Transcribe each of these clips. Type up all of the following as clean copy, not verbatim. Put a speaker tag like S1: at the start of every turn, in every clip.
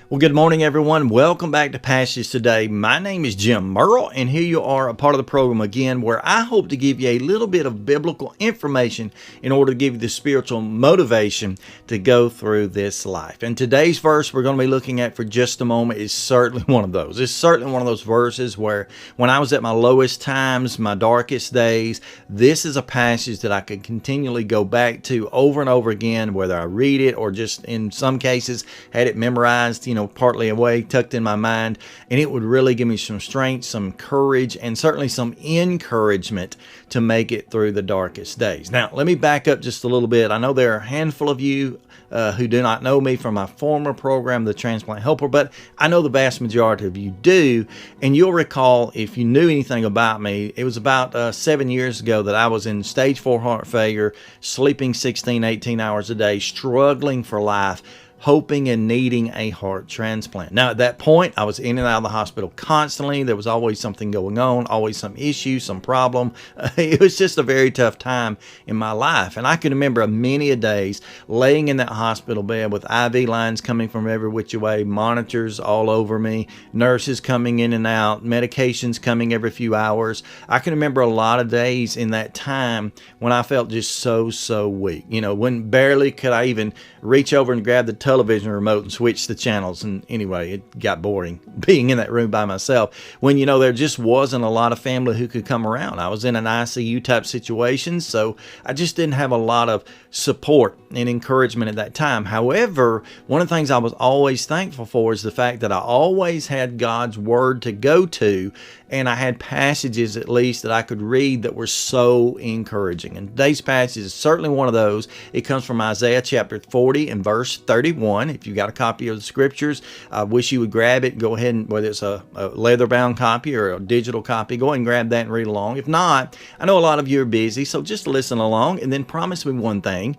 S1: Well, good morning, everyone. Welcome back to Passage Today. My name is Jim Merle, and here you are, a part of the program again, where I hope to give you a little bit of biblical information in order to give you the spiritual motivation to go through this life. And today's verse we're going to be looking at for just a moment is certainly one of those. It's certainly one of those verses where when I was at my lowest times, my darkest days, this is a passage that I could continually go back to over and over again, whether I read it or just in some cases had it memorized, partly away, tucked in my mind, and it would really give me some strength, some courage, and certainly some encouragement to make it through the darkest days. Now, let me back up just a little bit. I know there are a handful of you who do not know me from my former program, The Transplant Helper, but I know the vast majority of you do, and you'll recall, if you knew anything about me, it was about 7 years ago that I was in stage 4 heart failure, sleeping 16, 18 hours a day, struggling for life, hoping and needing a heart transplant. Now, at that point, I was in and out of the hospital constantly. There was always something going on, always some issue, some problem. It was just a very tough time in my life. And I can remember many a days laying in that hospital bed with IV lines coming from every which way, monitors all over me, nurses coming in and out, medications coming every few hours. I can remember a lot of days in that time when I felt just so weak. When barely could I even reach over and grab the television remote and switch the channels. And anyway, it got boring being in that room by myself when, there just wasn't a lot of family who could come around. I was in an ICU type situation, so I just didn't have a lot of support and encouragement at that time. However, one of the things I was always thankful for is the fact that I always had God's Word to go to, and I had passages at least that I could read that were so encouraging. And today's passage is certainly one of those. It comes from Isaiah chapter 40 and verse 31. If you got a copy of the scriptures, I wish you would grab it. Go ahead and, whether it's a leather-bound copy or a digital copy, go ahead and grab that and read along. If not, I know a lot of you are busy, so just listen along and then promise me one thing.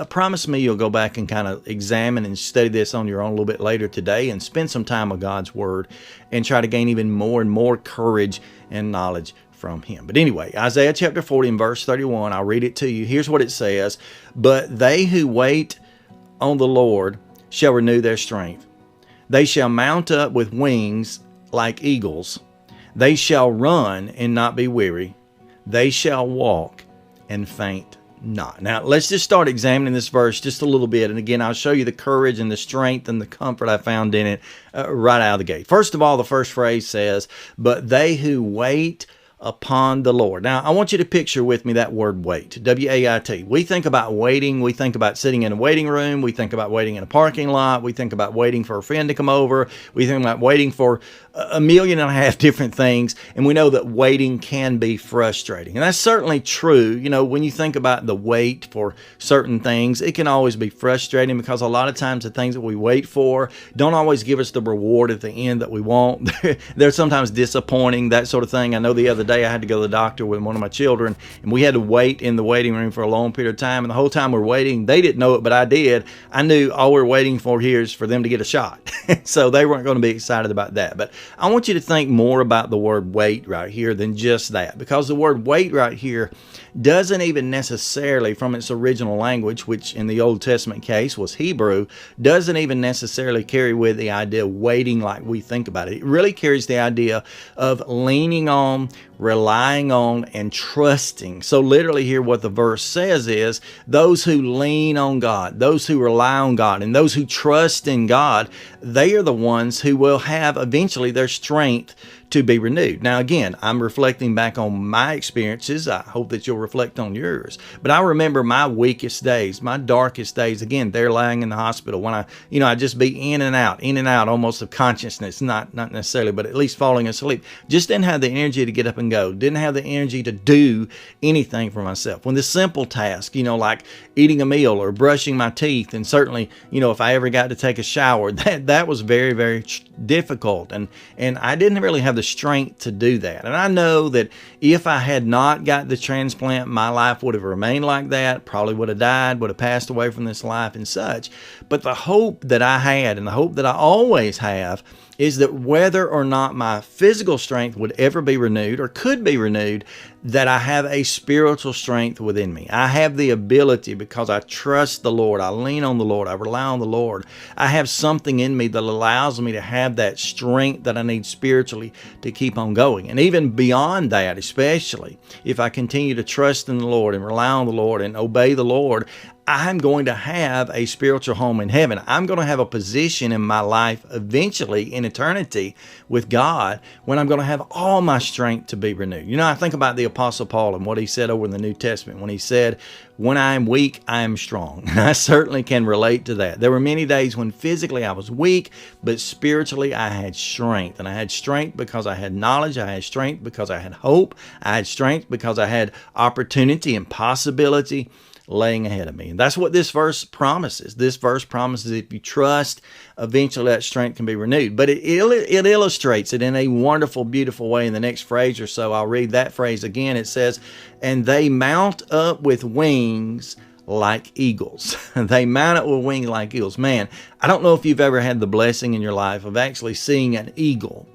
S1: Promise me you'll go back and kind of examine and study this on your own a little bit later today and spend some time with God's Word and try to gain even more and more courage and knowledge from Him. But anyway, Isaiah chapter 40 and verse 31, I'll read it to you. Here's what it says. But they who wait on the Lord shall renew their strength. They shall mount up with wings like eagles. They shall run and not be weary. They shall walk and faint not. Now, let's just start examining this verse just a little bit. And again, I'll show you the courage and the strength and the comfort I found in it right out of the gate. First of all, the first phrase says, but they who wait upon the Lord. Now, I want you to picture with me that word wait, W-A-I-T. We think about waiting. We think about sitting in a waiting room. We think about waiting in a parking lot. We think about waiting for a friend to come over. We think about waiting for 1.5 million different things. And we know that waiting can be frustrating. And that's certainly true. When you think about the wait for certain things, it can always be frustrating because a lot of times the things that we wait for don't always give us the reward at the end that we want. They're sometimes disappointing, that sort of thing. I know the other day I had to go to the doctor with one of my children, and we had to wait in the waiting room for a long period of time. And the whole time we're waiting, they didn't know it, but I did. I knew all we're waiting for here is for them to get a shot. So they weren't going to be excited about that. But I want you to think more about the word wait right here than just that, because the word wait right here doesn't even necessarily, from its original language, which in the Old Testament case was Hebrew, doesn't even necessarily carry with the idea of waiting like we think about it. It really carries the idea of leaning on, relying on, and trusting. So literally here what the verse says is those who lean on God, those who rely on God, and those who trust in God, they are the ones who will have eventually their strength to be renewed. Now, again, I'm reflecting back on my experiences. I hope that you'll reflect on yours. But I remember my weakest days, my darkest days. Again, they're lying in the hospital when I'd just be in and out almost of consciousness, not necessarily, but at least falling asleep. Just didn't have the energy to get up and go. Didn't have the energy to do anything for myself. When the simple task, like eating a meal or brushing my teeth, and certainly, if I ever got to take a shower, that was very, very difficult. And I didn't really have the strength to do that. And I know that if I had not got the transplant, my life would have remained like that, probably would have died, would have passed away from this life and such. But the hope that I had, and the hope that I always have, is that whether or not my physical strength would ever be renewed or could be renewed, that I have a spiritual strength within me. I have the ability, because I trust the Lord, I lean on the Lord, I rely on the Lord. I have something in me that allows me to have that strength that I need spiritually to keep on going. And even beyond that, especially if I continue to trust in the Lord and rely on the Lord and obey the Lord, I'm going to have a spiritual home in heaven. I'm going to have a position in my life eventually in eternity with God when I'm going to have all my strength to be renewed. You know, I think about the Apostle Paul and what he said over in the New Testament when he said, "When I am weak, I am strong." And I certainly can relate to that. There were many days when physically I was weak, but spiritually I had strength. And I had strength because I had knowledge. I had strength because I had hope. I had strength because I had opportunity and possibility laying ahead of me. And that's what this verse promises. This verse promises if you trust, eventually that strength can be renewed. But it illustrates it in a wonderful, beautiful way in the next phrase or so. I'll read that phrase again. It says, "And they mount up with wings like eagles." They mount up with wings like eagles. Man, I don't know if you've ever had the blessing in your life of actually seeing an eagle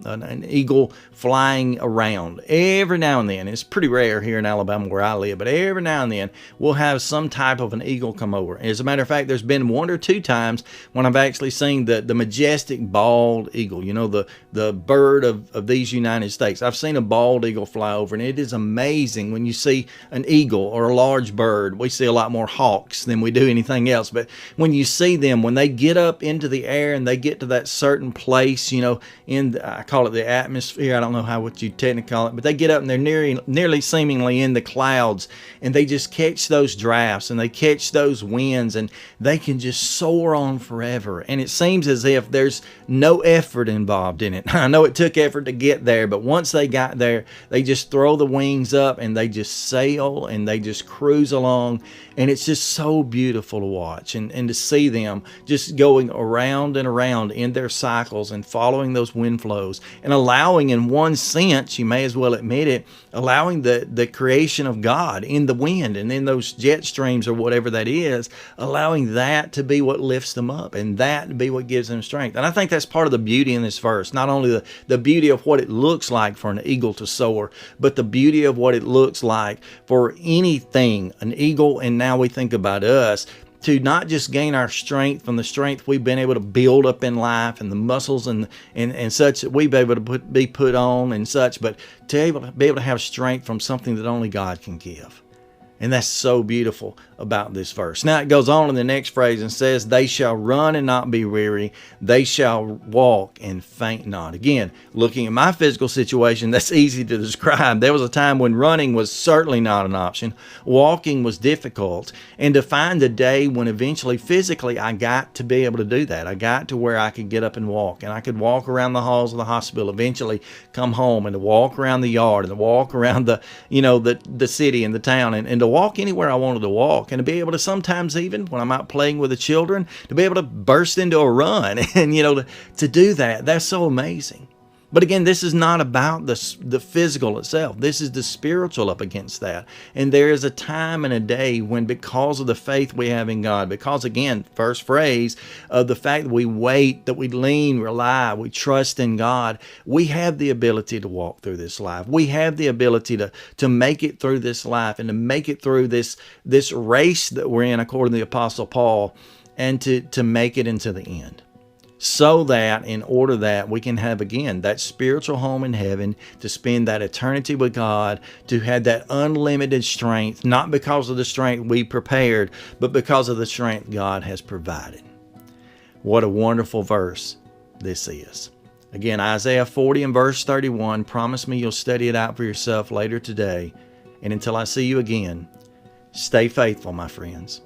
S1: flying around. Every now and then, it's pretty rare here in Alabama where I live, but every now and then we'll have some type of an eagle come over. As a matter of fact, there's been one or two times when I've actually seen the majestic bald eagle, you know, the bird of these United States. I've seen a bald eagle fly over, and it is amazing when you see an eagle or a large bird. We see a lot more hawks than we do anything else, but when you see them, when they get up into the air and they get to that certain place, you know, I call it the atmosphere. I don't know what you technically call it, but they get up and they're nearly seemingly in the clouds, and they just catch those drafts and they catch those winds, and they can just soar on forever. And it seems as if there's no effort involved in it. I know it took effort to get there, but once they got there, they just throw the wings up and they just sail and they just cruise along. And it's just so beautiful to watch and to see them just going around and around in their cycles and following those wind flows and allowing, in one sense, you may as well admit it, allowing the creation of God in the wind and in those jet streams or whatever that is, allowing that to be what lifts them up and that to be what gives them strength. And I think that's part of the beauty in this verse. Not only the beauty of what it looks like for an eagle to soar, but the beauty of what it looks like for anything, an eagle, and now we think about us, to not just gain our strength from the strength we've been able to build up in life and the muscles and such that we've been able to be put on and such, but to be able to have strength from something that only God can give. And that's so beautiful about this verse. Now it goes on in the next phrase and says, "They shall run and not be weary. They shall walk and faint not." Again, looking at my physical situation, that's easy to describe. There was a time when running was certainly not an option. Walking was difficult. And to find a day when eventually physically I got to be able to do that. I got to where I could get up and walk. And I could walk around the halls of the hospital, eventually come home, and to walk around the yard and to walk around the city and the town and to walk anywhere I wanted to walk, and to be able to sometimes, even when I'm out playing with the children, to be able to burst into a run and to do that. That's so amazing. But again, this is not about the physical itself. This is the spiritual up against that. And there is a time and a day when, because of the faith we have in God, because again, first phrase of the fact that we wait, that we lean, rely, we trust in God, we have the ability to walk through this life. We have the ability to make it through this life and to make it through this race that we're in, according to the Apostle Paul, and to make it into the end. So that in order that we can have, again, that spiritual home in heaven, to spend that eternity with God, to have that unlimited strength, not because of the strength we prepared, but because of the strength God has provided. What a wonderful verse this is. Again, Isaiah 40 and verse 31, promise me you'll study it out for yourself later today. And until I see you again, stay faithful, my friends.